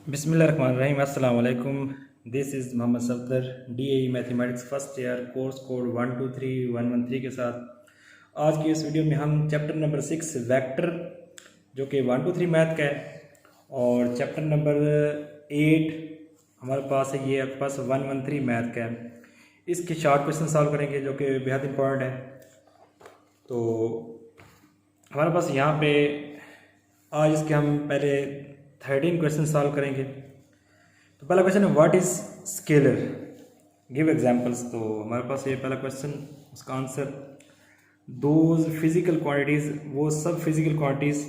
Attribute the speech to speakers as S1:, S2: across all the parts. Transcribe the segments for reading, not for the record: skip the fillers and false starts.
S1: बिस्मिल्लाहिर्रहमानिर्रहीम अस्सलाम वालेकुम। This is Mohammad Safdar DAE mathematics first year course code 123113 के साथ आज की इस वीडियो में हम चैप्टर नंबर 6 वेक्टर जो कि 1 to 3 मैथ का है और चैप्टर नंबर 8 हमारे पास है, ये आपके पास 113 मैथ का है। इसके शॉर्ट क्वेश्चन सॉल्व करेंगे जो कि बेहद इंपॉर्टेंट है। तो हमारे पास यहाँ पे आज इसके हम पहले 13 क्वेश्चन सॉल्व करेंगे। तो पहला क्वेश्चन है what is scalar, give examples. तो हमारे पास ये पहला क्वेश्चन, उसका आंसर दोज फिजिकल क्वांटिटीज, वो सब physical quantities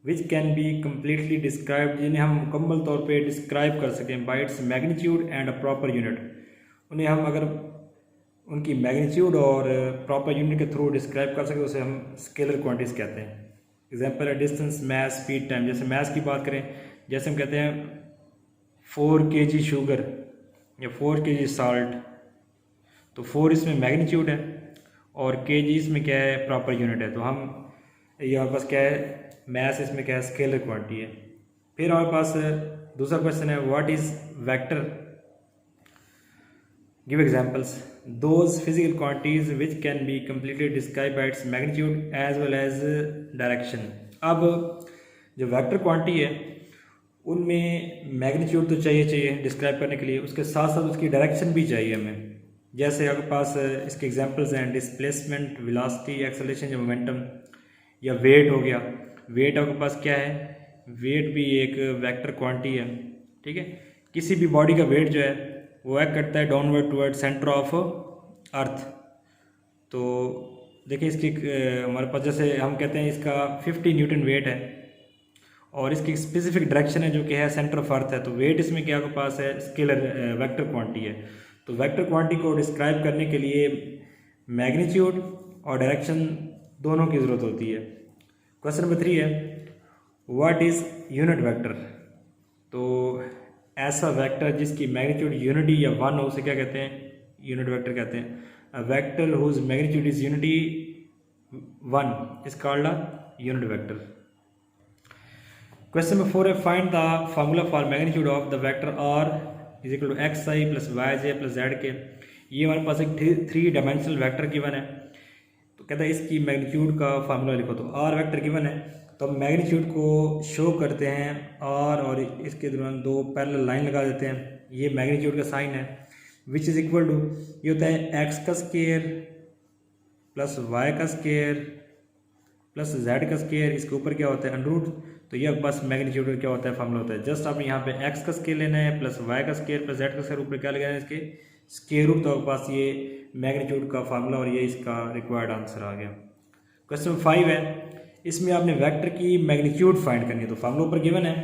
S1: which can be completely described, जिन्हें हम मुकम्मल तौर पे डिस्क्राइब कर सकें bye its magnitude and a proper unit. उन्हें हम अगर उनकी मैग्नीट्यूड और प्रॉपर यूनिट के थ्रू डिस्क्राइब कर सकें उसे हम स्केलर क्वांटिटीज कहते हैं। एग्जाम्पल है डिस्टेंस, मैथ, स्पीड, टाइम। जैसे मैथ की बात करें, जैसे हम कहते हैं 4 kg शुगर या 4 kg साल्ट, तो 4 इसमें मैग्नीट्यूड है और kg इसमें क्या है, प्रॉपर यूनिट है। तो हम ये हमारे पास क्या है, मैथ इसमें क्या है, स्केलर क्वांटिटी है। फिर हमारे पास दूसरा क्वेश्चन है what is vector, give examples. Those physical quantities which can be completely describe by its magnitude as well as direction. अब जो वेक्टर क्वांटिटी है उनमें मैग्नीट्यूड तो चाहिए डिस्क्राइब करने के लिए, उसके साथ साथ उसकी डायरेक्शन भी चाहिए हमें। जैसे आपके पास इसके एग्जांपल्स हैं डिस्प्लेसमेंट, वेलोसिटी, एक्सेलरेशन या मोमेंटम, या वेट हो गया। वेट आपके पास क्या है, वेट भी एक वेक्टर क्वांटिटी है, ठीक है। किसी भी बॉडी का वेट जो है वो एक्ट करता है downward toward centre of earth. तो देखिए इसकी हमारे पास जैसे हम कहते हैं इसका 50 न्यूटन वेट है और इसकी स्पेसिफिक डायरेक्शन है जो कि है सेंटर ऑफ अर्थ है। तो वेट इसमें क्या आपके पास है, स्केलर वेक्टर क्वांटिटी है। तो वेक्टर क्वांटिटी को डिस्क्राइब करने के लिए मैग्नीट्यूड और डायरेक्शन दोनों की ज़रूरत होती है। क्वेश्चन नंबर 3 है व्हाट इज़ यूनिट वेक्टर। तो ऐसा वेक्टर जिसकी मैग्नीट्यूड यूनिटी या 1 हो उसे क्या कहते हैं, यूनिट वेक्टर कहते हैं। A vector whose magnitude is unity 1 is called a unit vector. Question number 4 है find the formula for magnitude of the vector r is equal to x i plus y j plus z k. ये हमारे पास एक 3 dimensional vector given है। तो कहता है इसकी magnitude का फार्मूला लिखो। तो आर वेक्टर गिवन है तो हम मैग्नीट्यूड को शो करते हैं आर और इसके दौरान 2 पैरेलल लाइन लगा देते हैं। ये मैग्नीट्यूड का साइन है विच इज़ इक्वल टू, ये होता है एक्स का स्केयर प्लस वाई का स्केयर प्लस जेड का स्केयर, इसके ऊपर क्या होता है अंडरूट। तो ये बस मैग्नीट्यूड का क्या होता है, फार्मूला होता है। जस्ट आपने यहाँ पे एक्स का स्केयर लेना है प्लस वाई का स्केयर प्लस जेड का स्केयर, ऊपर क्या लगाना है इसके स्केयर रूट। तो आपके पास ये मैग्नीट्यूड का फार्मूला और ये इसका रिक्वायर्ड आंसर आ गया। क्वेश्चन 5 है, इसमें आपने वेक्टर की मैग्नीट्यूड फाइंड करनी है। तो फार्मूला ऊपर गिवन है,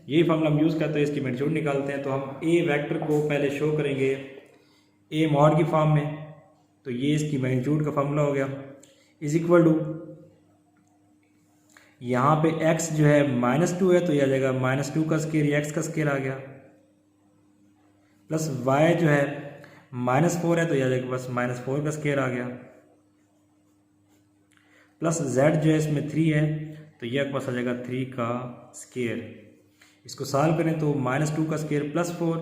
S1: यही फार्मूला हम यूज़ करते हैं, इसकी मैग्नीट्यूड निकालते हैं। तो हम ए वेक्टर को पहले शो करेंगे ए मॉड की फॉर्म में। तो ये इसकी मैग्नीट्यूड का फार्मूला हो गया इज इक्वल टू, यहाँ पे x जो है -2 है तो यह आ जाएगा -2 का स्केयर, या x का स्केयर आ गया, प्लस y जो है -4 है तो यह आ जाएगा बस -4 का स्केयर आ गया, प्लस z जो है इसमें 3 है तो यह पास आ जाएगा 3 का स्केयर। इसको सॉल्व करें तो -2 का स्केयर प्लस 4,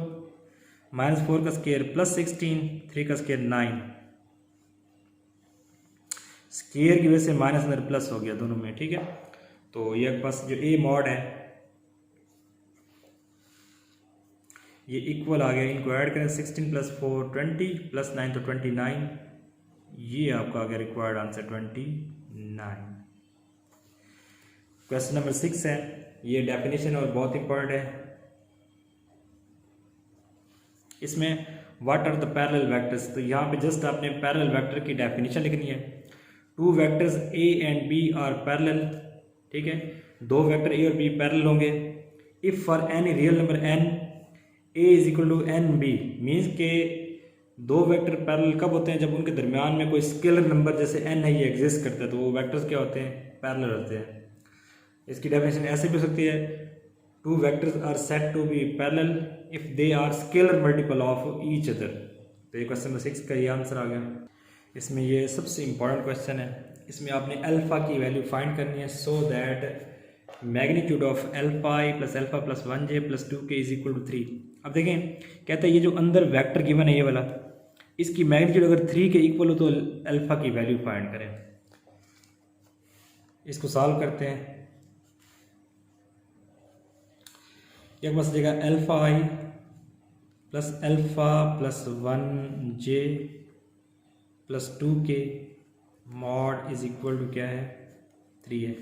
S1: -4 का स्केयर प्लस 16, 3 का स्केयर 9। स्केयर की वजह से माइनस अंदर प्लस हो गया दोनों में, ठीक है। तो यह पास जो ए मॉड है ये इक्वल आ गया, इनको ऐड करें 16 प्लस 4 20 प्लस 9 तो 29, ये आपका आ गया रिक्वायर्ड आंसर 29। क्वेश्चन नंबर 6 है, ये डेफिनेशन और बहुत इंपॉर्टेंट है। इसमें what are the parallel vectors. तो यहाँ पे जस्ट आपने पैरेलल वेक्टर की डेफिनेशन लिखनी है। 2 vectors a and b are parallel, ठीक है। 2 वेक्टर ए और बी पैरेलल होंगे if for any real number n a is equal to n b, means के 2 वेक्टर पैरेलल कब होते हैं, जब उनके दरमियान में कोई स्केलर नंबर जैसे n है ये एग्जिस्ट करता है, तो वो वेक्टर्स क्या होते हैं, पैरेलल होते हैं। इसकी डेफिनेशन ऐसे भी हो सकती है 2 vectors are said to be parallel if they are scalar multiple of each other. तो ये क्वेश्चन नंबर 6 का ये आंसर आ गया। इसमें ये सबसे इंपॉर्टेंट क्वेश्चन है, इसमें आपने अल्फ़ा की वैल्यू फाइंड करनी है so that magnitude of alpha i plus alpha plus 1j plus 2k is equal to 3। अब देखें, कहता है ये जो अंदर वेक्टर गिवन है ये वाला, इसकी मैग्नीट्यूड अगर 3 के इक्वल हो तो अल्फा की वैल्यू फाइंड करें। इसको सॉल्व करते हैं। एक बस देगा alpha i plus alpha plus 1j plus 2k mod is equal to क्या है 3 है।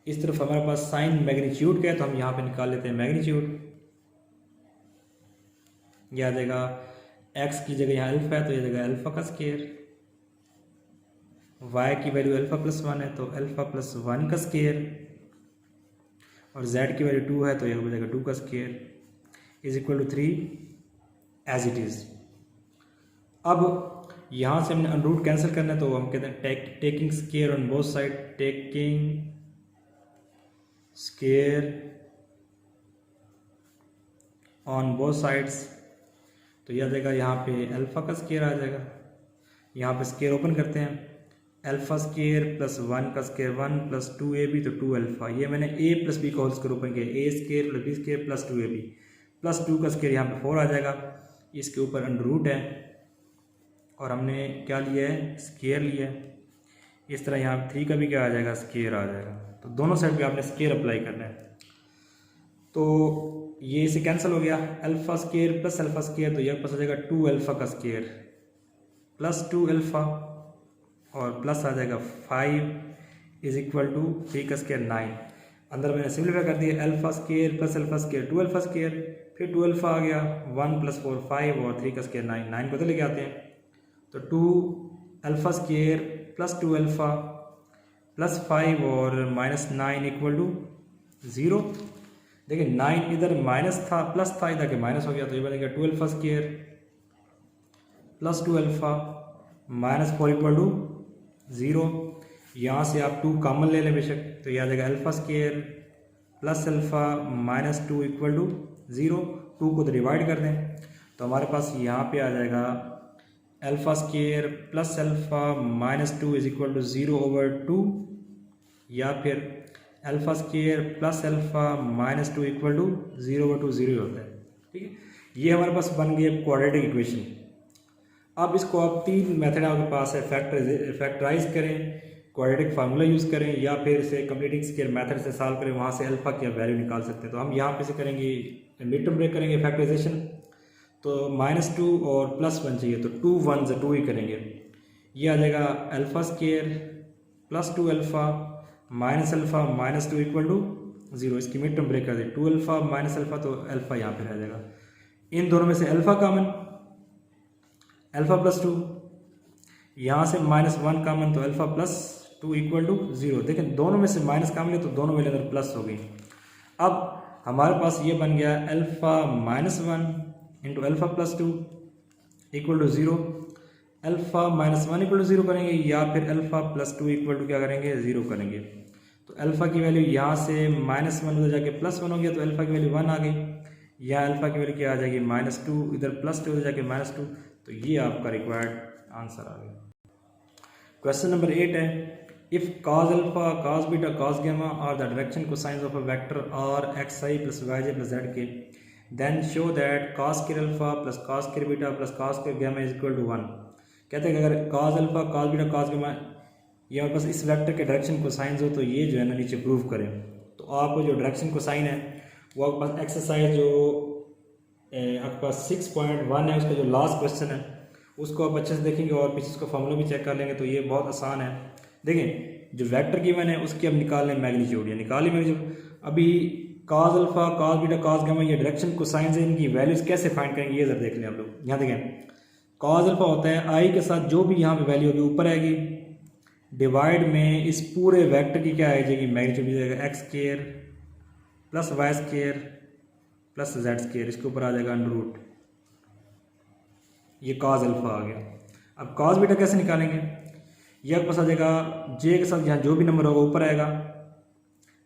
S1: इस तरफ हमारे पास साइन मैग्नीट्यूड का है तो हम यहाँ पे निकाल लेते हैं मैग्नीट्यूड। यह आ जाएगा x की जगह यहाँ अल्फा है तो यह जाएगा अल्फा का स्केयर, y की वैल्यू अल्फा प्लस 1 है तो अल्फा प्लस 1 का स्केयर, और z की वैल्यू 2 है तो यह हो जाएगा 2 का square is equal to 3 as it is. अब यहाँ से हमने अनरूट कैंसिल करना है तो हम कहते हैं taking square on both side, taking square on both sides, तो यह देगा यहाँ पे अल्फा का स्केयर आ जाएगा। यहाँ पे स्केयर ओपन करते हैं, अल्फा स्केयर प्लस 1 का स्केयर 1 प्लस 2ab तो 2 अल्फा, ये मैंने a प्लस b का होल स्केयर ओपन किया, a square plus b square plus 2ab plus 2 का स्केयर यहाँ पे 4 आ जाएगा। इसके ऊपर अंडर रूट है और हमने क्या लिया है स्केयर लिया है। इस तरह यहाँ 3 का भी क्या आ जाएगा स्केयर आ जाएगा। तो दोनों साइड पे आपने स्केयर अप्लाई करना है। तो ये इसे कैंसिल हो गया, alpha square plus alpha square तो यह पास आ जाएगा 2 अल्फा का स्केयर प्लस 2 अल्फा और प्लस आ जाएगा 5 इज इक्वल टू 3 का स्केयर 9। अंदर मैंने सिम्प्लीफाई कर दिया, alpha square plus alpha square 2 alpha square, फिर 2 अल्फा आ गया 1 प्लस 4 5 और 3 का स्केयर 9, 9 को तो लेके आते हैं तो 2 alpha square plus 2 alpha plus 5 और माइनस 9 इक्वल टू 0। देखिए 9 इधर माइनस था प्लस था इधर के माइनस हो गया तो ये बनेगा 2 alpha square plus 2 alpha minus 4 equal to 0। यहाँ से आप 2 कॉमन ले लें बेशक तो यह आ जाएगा alpha square plus alpha minus 2 equal to 0। 2 को तो डिवाइड कर दें तो हमारे पास यहाँ पे आ जाएगा alpha square plus alpha minus 2 is equal to 0 over 2, या फिर alpha square plus alpha minus 2 equal to 0 over 2 0 होता है। ठीक है, ये हमारे पास बन गई क्वाड्रेटिक इक्वेशन। अब इसको आप 3 मेथड आपके पास है, फैक्टराइज करें, क्वाड्रेटिक फार्मूला यूज़ करें, या फिर इसे कंप्लीटिंग स्केयर मेथड से सॉल्व करें, वहाँ से अल्फा की वैल्यू निकाल सकते हैं। तो हम यहाँ पे से करेंगे मिड टर्म ब्रेक करेंगे फैक्टराइजेशन, तो -2 और +1 चाहिए तो 2 1 से 2 ही करेंगे। ये आ जाएगा alpha square plus 2 alpha minus alpha minus 2 equal to 0। इसकी मिड टर्म ब्रेक कर दे, 2 अल्फा माइनस अल्फा तो अल्फा यहाँ पे रह जाएगा। इन दोनों में से अल्फा कॉमन, अल्फा प्लस 2, यहाँ से -1 कॉमन तो अल्फा प्लस 2 इक्वल टू 0। देखें दोनों में से माइनस कॉमन है तो दोनों में अंदर प्लस हो गई। अब हमारे पास ये बन गया alpha -1 into alpha plus 2 equal to 0। Alpha -1 equal to 0 करेंगे, या फिर अल्फा प्लस 2 इक्वल टू क्या करेंगे 0 करेंगे। तो अल्फा की वैल्यू यहाँ से -1 उधर जाके +1 हो गया तो अल्फा की वैल्यू 1 आ गई। यहाँ अल्फा की वैल्यू क्या आ जाएगी -2, इधर +2 उधर जाके -2, तो ये आपका रिक्वायर्ड आंसर आ गया। क्वेश्चन नंबर 8 है, if cos alpha cos beta cos gamma are the direction cosines of a vector r xi plus yj plus zk, then show that cos square alpha plus cos square beta plus cos square gamma is equal to 1। कहते हैं कि अगर cos alpha cos beta cos gamma ये हमारे पास इस vector के direction cosines हो तो ये जो है ना नीचे प्रूव करें। तो आपको जो डायरेक्शन कोसाइन है वो आपके पास एक्सरसाइज जो आपके पास 6.1 है उसका जो लास्ट क्वेश्चन है उसको आप अच्छे से देखेंगे और पीछे उसका फॉर्मूला भी चेक कर लेंगे तो ये बहुत आसान है। देखें जो वेक्टर गिवन है उसकी अब निकाल लें मैग्नीट्यूड, या निकाली मैग्नीट्यूड। अभी cos alpha cos beta cos gamma ये डायरेक्शन कोसाइन है, इनकी वैल्यूज कैसे फाइंड करेंगे ये जरा देख लें आप लोग। यहाँ देखें cos अल्फा होता है i के साथ जो भी यहाँ पे वैल्यू होगी ऊपर आएगी, डिवाइड में इस पूरे वेक्टर की क्या आ जाएगी मैग्नीट्यूड भी जाएगा x square plus Y square plus Z square, इसके ऊपर आ जाएगा अंडर रूट, ये cos अल्फा आ गया। अब cos बीटा कैसे निकालेंगे, यह आपके पास आ जाएगा j के साथ यहाँ जो भी नंबर होगा ऊपर आएगा,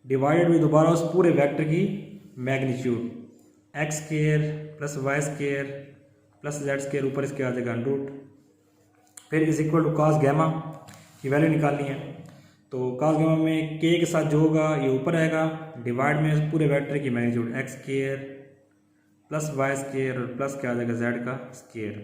S1: डिवाइडेड में दोबारा उस पूरे वेक्टर की magnitude x square plus Y square plus Z square, ऊपर इसके आ जाएगा अंडर रूट, फिर is equal to cos gamma की वैल्यू निकालनी है। तो cos गामा में k के साथ जो होगा ये ऊपर आएगा, डिवाइड में पूरे वेक्टर की magnitude x square plus y square और प्लस क्या आ जाएगा जेड का स्केयर,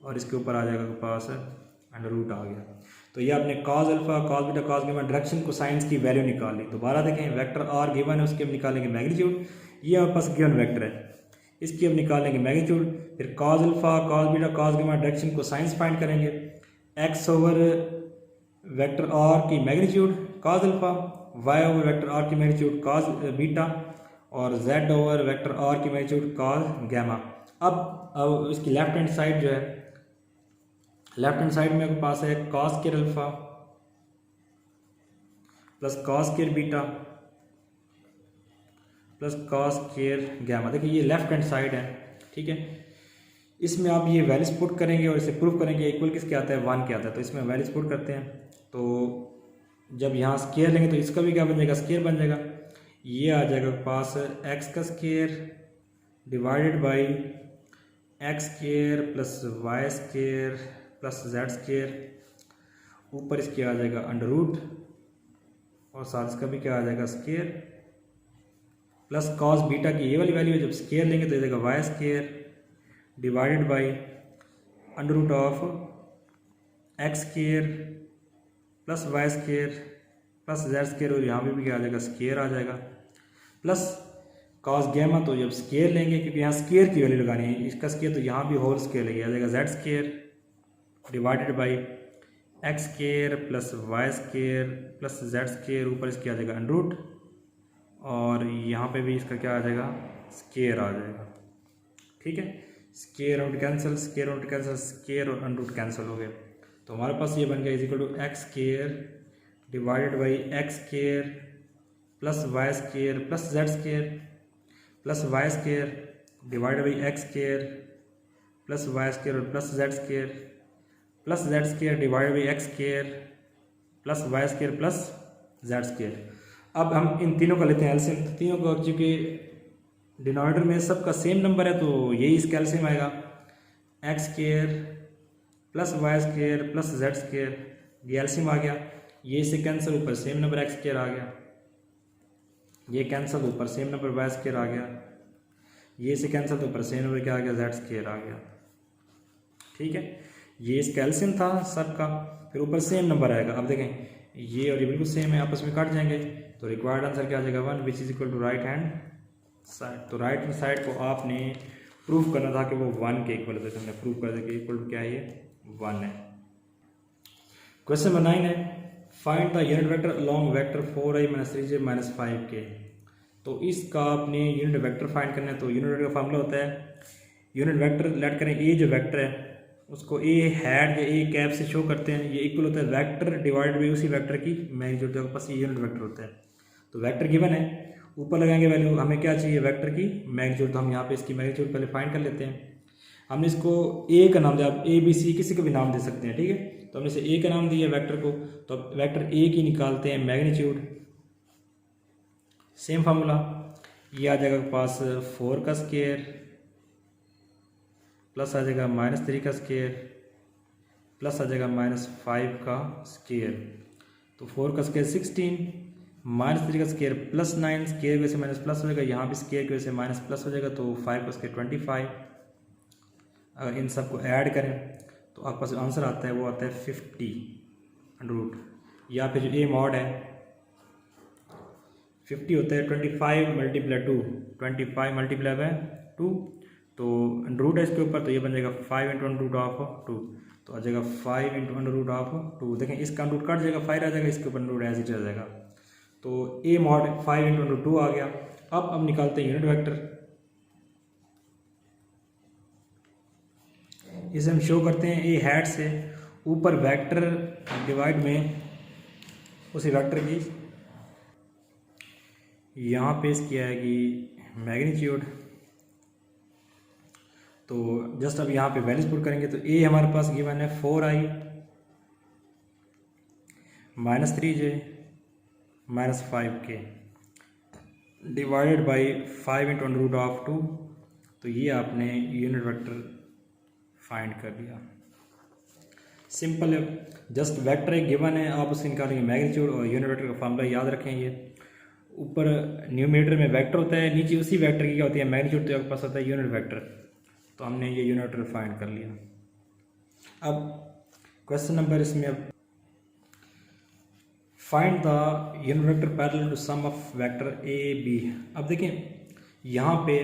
S1: और इसके ऊपर आ जाएगा पास अंडर रूट आ गया। तो ये आपने cos alpha cos beta cos gamma direction को साइंस की वैल्यू निकाली। दोबारा देखें, वेक्टर आर गिवन है, उसके हम निकालेंगे मैग्नीट्यूड, ये हमारे पास गिवन वेक्टर है, इसकी हम निकालेंगे मैग्नीट्यूड, फिर cos alpha cos beta cos gamma direction cosines find करेंगे, x ओवर वेक्टर आर की magnitude cos alpha, y over vector r की मैग्नीट्यूड cos बीटा और z ओवर वेक्टर आर की मैग्नीट्यूड cos गामा। अब इसकी left hand side जो है, left hand side में पास है cos square alpha plus cos square beta plus cos square gamma. देखिए ये लेफ्ट हैंड साइड है, ठीक है। इसमें आप ये वैल्यूज पुट करेंगे और इसे प्रूव करेंगे इक्वल किसके आता है, 1 के आता है। तो इसमें वैल्यूज पुट करते हैं, तो जब यहाँ स्क्वायर लेंगे तो इसका भी क्या बन जाएगा, स्क्वायर बन जाएगा। ये आ जाएगा पास x का square divided by x square plus Y square plus Z square, ऊपर इसके आ जाएगा अंडर रूट और साथ इसका भी क्या आ जाएगा स्क्वायर, प्लस cos बीटा की ये वाली वैल्यू है, जब स्क्वायर लेंगे तो ये जाएगा y square divided by under root of x square plus Y square plus Z square, और यहाँ पे भी क्या आ जाएगा स्क्वायर आ जाएगा, प्लस cos गामा। तो जब स्क्वायर लेंगे, क्योंकि यहाँ स्क्वायर की वैल्यू लगानी है, इसका स्क्वायर, तो यहाँ भी होल स्क्वायर लेंगे, आ जाएगा z square divided by x square plus Y square plus Z square, ऊपर इसके आ जाएगा अंडर रूट और यहाँ पे भी इसका क्या आ जाएगा स्क्वायर आ जाएगा, ठीक है। Square root cancel, square root cancel, square और अंडर रूट कैंसिल हो गया। तो हमारे पास ये बन गया is equal to X square divided by x square plus Y square plus Z square plus Y square divided by x square plus Y square और plus Z square plus Z square divided by x square plus Y square plus Z square. अब हम इन तीनों का लेते हैं LCM. तीनों का चूँकि डिनोमिनेटर में सबका सेम नंबर है तो यही इसका एलसीएम आएगा, x square plus Y square plus Z square, ये एलसीएम आ गया। ये इससे कैंसिल, ऊपर सेम नंबर एक्स स्क्वायर आ गया, ये कैंसिल, ऊपर सेम नंबर वाई स्क्वायर आ गया, ये से कैंसिल, तो ऊपर सेम नंबर क्या आ गया जेड स्क्वायर आ गया, ठीक है। ये इसका एलसीएम था सबका, फिर ऊपर सेम नंबर आएगा। अब देखें ये और ये बिल्कुल सेम है, आपस में कट जाएंगे, तो रिक्वायर्ड आंसर क्या आ जाएगा 1 which is equal to right hand side. तो राइट हैंड साइड को आपने प्रूव करना था कि वो 1 के इक्वल है, तो हमने प्रूव कर दिया कि इक्वल टू क्या है, ये 1 है। क्वेश्चन नंबर 9 है, find the unit vector along vector 4i - 3j - 5k। तो इसका आपने यूनिट वेक्टर फाइंड करना है। तो यूनिट वेक्टर का फार्मूला होता है, यूनिट वेक्टर लेट करें ए जो वेक्टर है उसको ए हैड या ए कैप से शो करते हैं, ये इक्वल होता है वेक्टर डिवाइड बाई उसी वेक्टर की मैग्नीट्यूड, जो पास ये यूनिट वेक्टर होता है। तो वेक्टर गिवन है, ऊपर लगाएंगे वैल्यू, हमें क्या चाहिए वेक्टर की मैग्नीट्यूड, तो हम यहाँ पे इसकी मैग्नीट्यूड पहले फाइंड कर लेते हैं। हमने इसको ए का नाम दिया, आप ए बी सी किसी को भी नाम दे सकते हैं, ठीक है। तो हमने इसे ए का नाम दिया वेक्टर को, तो अब वेक्टर ए की निकालते हैं मैग्नीट्यूड, सेम फार्मूला, ये आ जाएगा पास 4 का स्क्वायर प्लस आ जाएगा -3 का स्क्वायर प्लस आ जाएगा -5 का स्क्वायर। तो 4 का स्क्वायर 16, -3 का स्क्वायर प्लस 9, स्क्वायर की वजह से माइनस प्लस हो जाएगा, यहाँ भी स्क्वायर की वजह से माइनस प्लस हो जाएगा, तो 5 का स्क्वायर 25। अगर इन सबको ऐड करें तो आपके पास आंसर आता है, वो आता है 50 अंडर रूट। यहाँ पे जो ए मॉड है 50 होता है 25 × 2, 25 × 2, तो अंडर रूट है इसके ऊपर, तो ये बन जाएगा 5 × अंडर रूट ऑफ 2, तो आ जाएगा 5 × अंडर रूट ऑफ 2। देखें इसका अंडर रूट कट जाएगा, 5 आ जाएगा, इसके ऊपर अंडर रूट एज इट आ जाएगा। तो ए मॉड 5 × अंडर 2 आ गया। अब निकालते हैं यूनिट वेक्टर, इसे हम शो करते हैं ए हैट से, ऊपर वेक्टर डिवाइड में उसी वेक्टर की यहाँ पे इसकी आएगी मैग्नीट्यूड। तो जस्ट अब यहाँ पे वैल्यूज पुट करेंगे, तो ए हमारे पास गिवन है 4i - 3j - 5k divided by 5 × under root of 2। तो ये आपने यूनिट वेक्टर फाइंड कर लिया। सिंपल है, जस्ट वेक्टर एक गिवन है, आप उससे निकालेंगे मैग्नीट्यूड और यूनिट वेक्टर का फार्मूला याद रखें। ये ऊपर न्यूमरेटर में वेक्टर होता है, नीचे उसी वेक्टर की क्या होती है मैग्नीट्यूड, तो आपके पास होता है यूनिट वेक्टर। तो हमने ये यूनिट वेक्टर फाइंड कर लिया। अब क्वेश्चन नंबर इसमें अब find the unit vector parallel to sum of vector a b. अब देखिए यहाँ पे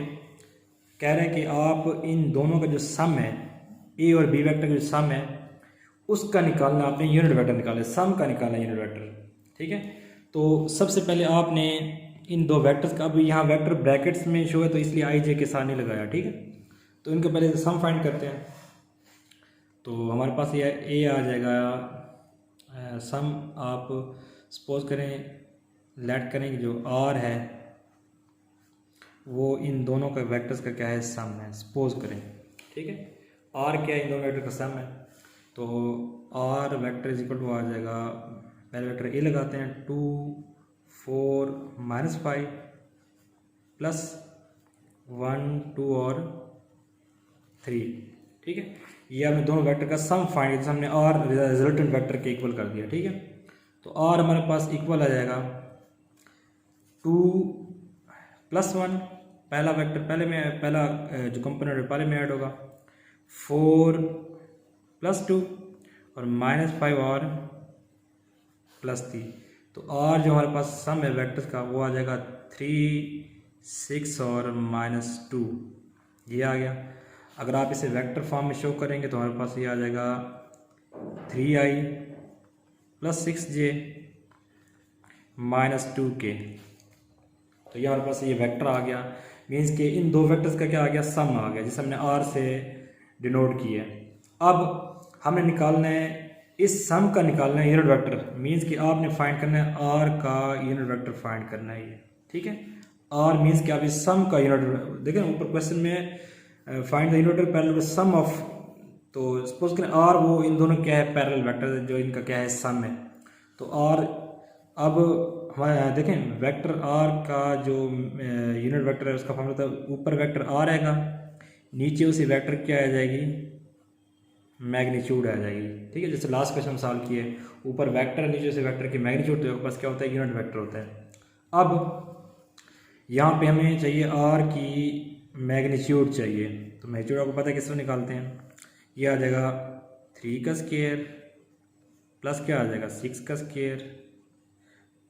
S1: कह रहे हैं कि आप इन दोनों का जो सम है, ए और बी वेक्टर का जो सम है उसका निकालना, आपने यूनिट वेक्टर निकाला, सम का निकालना यूनिट वेक्टर। ठीक है, तो सबसे पहले आपने इन दो वेक्टर्स का, अब यहाँ वेक्टर ब्रैकेट्स में शो है तो इसलिए आई जे के साथ नहीं लगाया। ठीक है, तो इनके पहले सम फाइंड करते हैं। तो हमारे पास ये ए आ जाएगा सम, आप सपोज करें लेट करें कि जो आर है वो इन दोनों का वेक्टर्स का क्या है सम है, सपोज करें। ठीक है, आर क्या है, इन दोनों वेक्टर का सम है। तो R vector is equal to आ जाएगा, पहले वेक्टर ए लगाते हैं 2 4 -5 प्लस 1 2 और 3। ठीक है, ये हमने दोनों वेक्टर का सम फाइंड किया, हमने आर रिजल्टेंट वेक्टर के इक्वल कर दिया। ठीक है, तो आर हमारे पास इक्वल आ जाएगा 2 + 1, पहला वेक्टर पहले में, पहला जो कंपोनेंट पहले में ऐड होगा, 4 + 2 और -5 और +3। तो आर जो हमारे पास सम है वेक्टर्स का वो आ जाएगा 3 6 और -2, ये आ गया। अगर आप इसे वेक्टर फॉर्म में शो करेंगे तो हमारे पास ये आ जाएगा 3i + 6j -2k। तो ये हमारे पास ये वेक्टर आ गया, मीन्स कि इन दो वेक्टर्स का क्या आ गया सम आ गया, जिसे हमने आर से डिनोट किया है। अब हमने निकालना है, इस सम का निकालना है यूनिट वेक्टर, मीन्स कि आपने फाइंड करना है आर का यूनिट वेक्टर फाइंड करना है ये। ठीक है, आर मीन्स कि आप इस सम का यूनिट, देखें ऊपर क्वेश्चन में find the unit vector parallel to sum of, तो सपोज करें आर वो इन दोनों क्या है पैरेलल वेक्टर, जो इनका क्या है सम है। तो आर, अब हमारे देखें वेक्टर आर का जो यूनिट वेक्टर है उसका फॉर्मूला था, ऊपर वेक्टर आर आएगा, नीचे उसी वेक्टर क्या आ जाएगी मैग्नीट्यूड आ जाएगी। ठीक है, जैसे लास्ट क्वेश्चन सॉल्व किए, ऊपर वेक्टर नीचे उसी वेक्टर की मैग्नीट्यूड, तो बस क्या होता है यूनिट वेक्टर होता है। अब यहाँ पे हमें चाहिए आर की मैग्नीट्यूड चाहिए, तो मैग्नीट्यूड आपको पता है किस तरह निकालते हैं, ये आ जाएगा 3 का स्क्वायर प्लस क्या आ जाएगा 6 का स्क्वायर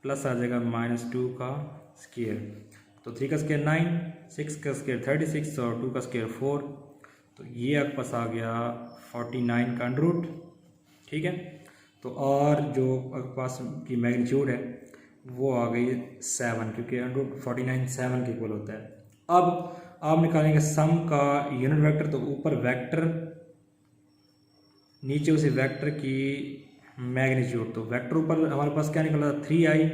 S1: प्लस आ जाएगा -2 का स्क्वायर। तो 3 का स्क्वायर 9, 6 का स्क्वायर 36 और 2 का स्क्वायर 4, तो ये आपके पास आ गया 49 का अंडर रूट। ठीक है, तो और जो आपके पास की मैग्नीट्यूड है वो आ गई 7, क्योंकि अंडर रूट 49 7 के इक्वल होता है। अब आप निकालेंगे सम का यूनिट वेक्टर, तो ऊपर वेक्टर नीचे उसी वेक्टर की मैग्नीट्यूड, तो वेक्टर ऊपर हमारे पास क्या निकला 3i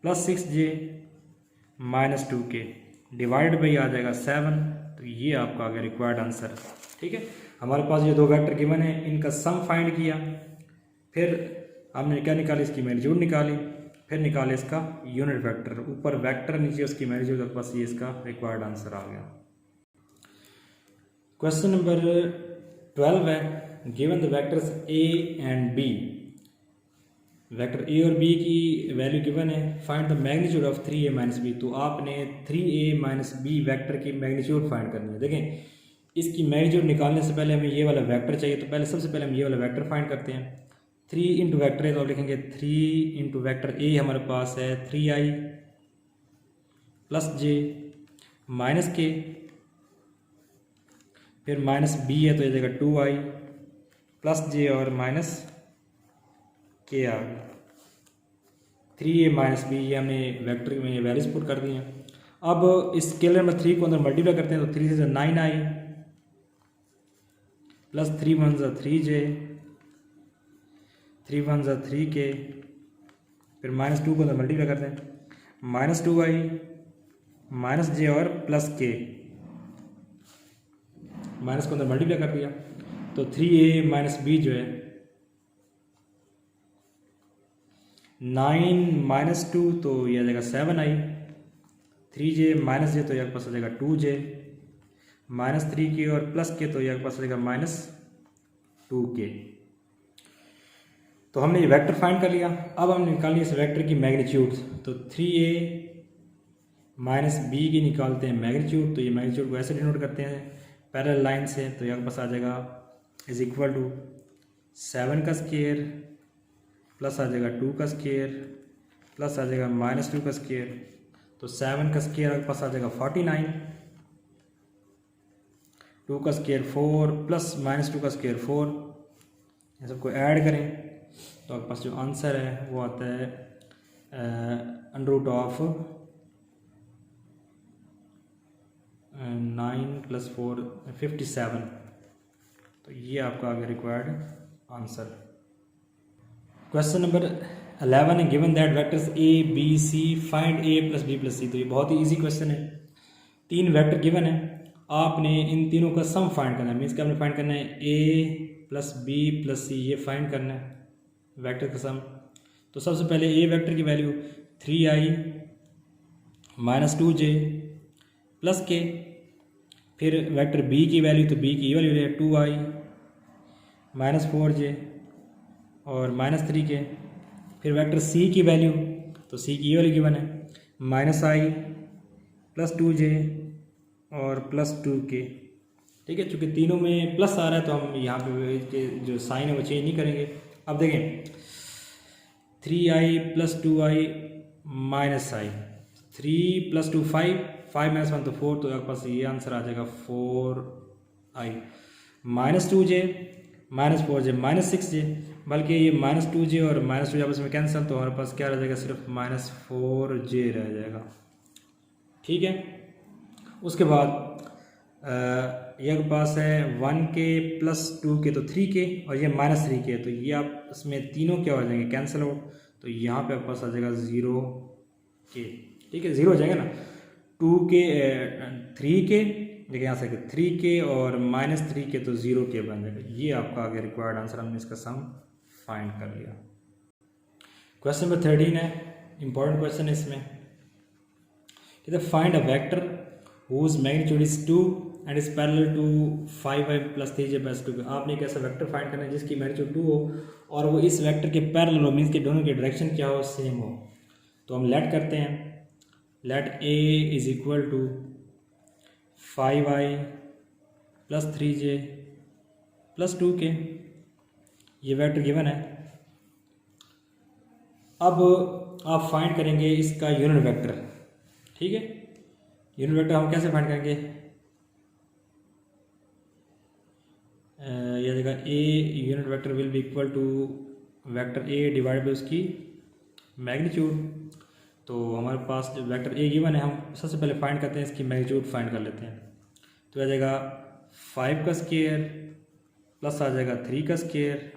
S1: + 6j -2k divide by आ जाएगा 7। तो ये आपका आ गया रिक्वायर्ड आंसर। ठीक है, हमारे पास ये दो वेक्टर गिवन है, इनका सम फाइंड किया, फिर हमने क्या निकाली इसकी मैग्नीट्यूड निकाली, फिर निकाले इसका यूनिट वेक्टर, ऊपर वेक्टर नीचे उसकी मैग्नीट्यूड, आपके पास ये इसका रिक्वायर्ड आंसर आ गया। क्वेश्चन नंबर 12 है, given the vectors a and b, vector a और b की वैल्यू गिवन है, find the magnitude of 3a - b। तो आपने 3a - b वेक्टर की मैग्नीट्यूड फाइंड करनी है। देखें इसकी मैग्नीट्यूड निकालने से पहले हमें ये वाला वेक्टर चाहिए, तो पहले सबसे पहले हम ये वाला वेक्टर फाइंड करते हैं। 3 इंटू वेक्टर है तो आप लिखेंगे 3 इंटू वेक्टर a हमारे पास है 3i + j -k, फिर -b है तो ये जाएगा 2i + j और -k आ गया। 3a - b ये हमने वेक्टर में वैल्यूज पुट कर दी हैं। अब इस स्केलर में 3 को अंदर मल्टीप्लाई करते हैं, तो 3 से 9i + 3 1 3j 3 1 3k, फिर -2 को अंदर मल्टीप्लाई करते हैं, -2i -j और +k, माइनस को अंदर मल्टीप्लाई कर दिया, तो 3a - b जो है 9 - 2 तो ये आ जाएगा 7i, 3j - j तो ये पास आ जाएगा 2j, -3k और +k, तो ये पास आ जाएगा -2k। तो हमने ये वेक्टर फाइंड कर लिया। अब हमने निकाली इस वेक्टर की मैग्नीट्यूड। तो 3a - b की निकालते हैं मैग्नीट्यूड। तो ये मैग्नीट्यूड को ऐसे डिनोट करते हैं पैरेलल लाइन से। तो यहाँ पास आ जाएगा इज इक्वल टू 7 का स्क्वायर प्लस आ जाएगा 2 का स्क्वायर प्लस आ जाएगा -2 का स्क्वायर। तो 7 का स्क्वायर आपके पास आ जाएगा 49, 2 का स्क्वायर 4 प्लस -2 का स्क्वायर 4। ये सबको ऐड करें तो आपके पास जो आंसर है वो आता है √9 + 4 57। तो ये आपका आगे रिक्वायर्ड आंसर। क्वेश्चन नंबर 11 है given that vectors a b c find a + b + c। तो ये बहुत ही इजी क्वेश्चन है। 3 वेक्टर गिवन है, आपने इन तीनों का सम फाइंड करना है। मीन्स कि आपने फाइंड करना है a + b + c, ये फाइंड करना है वेक्टर का सम। तो सबसे पहले a वेक्टर की वैल्यू 3i - 2j + k। फिर वेक्टर b की वैल्यू, तो b की वैल्यू है 2i - 4j और -3k। फिर वेक्टर c की वैल्यू, तो c की वैल्यू गिवन है -i + 2j और +2k। ठीक है, चूँकि तीनों में प्लस आ रहा है तो हम यहाँ पे जो साइन है वो चेंज नहीं करेंगे। अब देखें 3i + 2i -i, 3 + 2 5, 5 - 1 तो 4। तो आपके पास ये आंसर आ जाएगा 4i -2j -4j -6j। बल्कि ये -2j और -2j आपस में कैंसिल, तो हमारे पास क्या रह जाएगा, सिर्फ -4j रह जाएगा। ठीक है, उसके बाद ये पास है 1k + 2k तो 3k और ये -3k। तो ये आप इसमें तीनों क्या हो जाएंगे, कैंसिल हो। तो यहाँ पे आपके पास आ जाएगा 0k। ठीक है, 0 हो जाएगा ना। 2k 3k, देखिए यहाँ से 3k और -3k तो 0k बन जाएगा। ये आपका आगे रिक्वायर्ड आंसर, हमने इसका सम फाइंड कर लिया। क्वेश्चन नंबर 13 है, इंपॉर्टेंट क्वेश्चन है इसमें। Find a vector whose magnitude is 2 and is parallel to 5i + 3j + 2k। आपने एक ऐसा वेक्टर फाइंड करना है जिसकी मैग्नीट्यूड 2 हो और वो इस वेक्टर के पैरेलल हो, मीन्स के दोनों के डायरेक्शन क्या हो, सेम हो। तो हम लेट करते हैं, let a is equal to 5i + 3j + 2k। ये वेक्टर गिवन है। अब आप फाइंड करेंगे इसका यूनिट वेक्टर। ठीक है, यूनिट वेक्टर हम कैसे फाइंड करेंगे, यह जगह a unit vector will be equal to vector a divide by उसकी मैग्नीट्यूड। तो हमारे पास जो वेक्टर a गिवन है, हम सबसे पहले फाइंड करते हैं इसकी मैग्नीट्यूड फाइंड कर लेते हैं। तो यह जाएगा 5 का स्क्वायर प्लस आ जाएगा 3 का स्क्वायर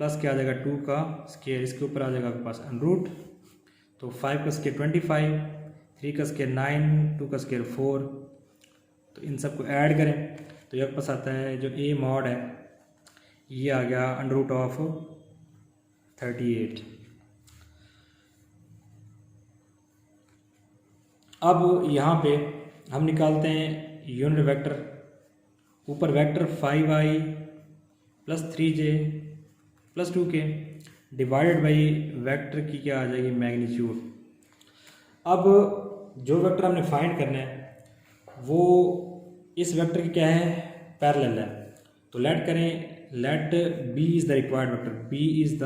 S1: प्लस क्या आ जाएगा 2 का स्क्वायर, इसके ऊपर आ जाएगा आपके पास √। तो 5 का स्क्वायर 25, 3 का स्क्वायर 9, 2 का स्क्वायर 4। तो इन सबको ऐड करें तो ये पास आता है जो a मॉड है, ये आ गया √38। अब यहाँ पे हम निकालते हैं यूनिट वेक्टर। ऊपर vector 5i + 3j + 2k divided by vector की क्या आ जाएगी, मैग्नीट्यूड। अब जो वेक्टर हमने फाइंड करना है वो इस वेक्टर की क्या है, पैरेलल है। तो लेट करें, let b is the required vector, b is the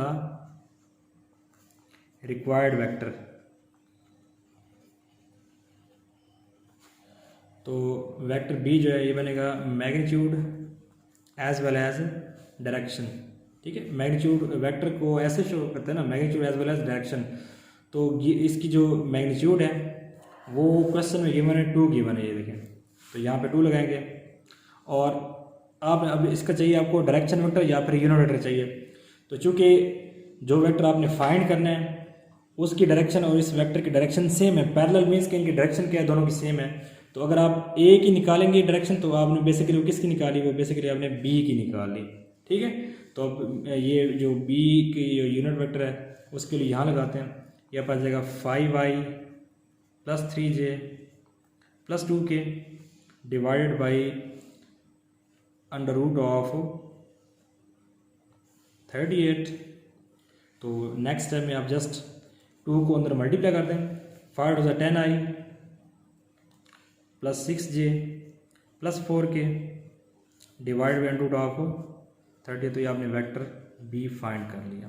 S1: required vector. तो वेक्टर b जो है ये बनेगा magnitude as well as direction. ठीक है, मैग्नीट्यूड वेक्टर को ऐसे शो करते हैं ना, magnitude as well as direction. तो इसकी जो मैग्नीट्यूड है वो क्वेश्चन में गिवन है 2 गिवन है, ये देखें। तो यहाँ पे 2 लगाएंगे और आप अब इसका चाहिए आपको डायरेक्शन वेक्टर या फिर यूनिट वेक्टर चाहिए। तो चूँकि जो वेक्टर आपने फाइंड करना है उसकी डायरेक्शन और इस वेक्टर की डायरेक्शन सेम है, पैरेलल मीन्स कि इनकी डायरेक्शन क्या है, दोनों की सेम है। तो अगर आप a की निकालेंगे डायरेक्शन तो आपने बेसिकली वो किसकी निकाली, वो बेसिकली आपने b की निकाल ली। ठीक है, तो अब ये जो b की यूनिट वेक्टर है उसके लिए यहाँ लगाते हैं। यह पास जाएगा 5i + 3j + 2k divided by under root of 38। तो नेक्स्ट स्टेप में आप जस्ट 2 को अंदर मल्टीप्लाई कर दें। 5 to 10i plus 6j plus 4k divide by under root of 30। तो ये आपने वेक्टर बी फाइंड कर लिया।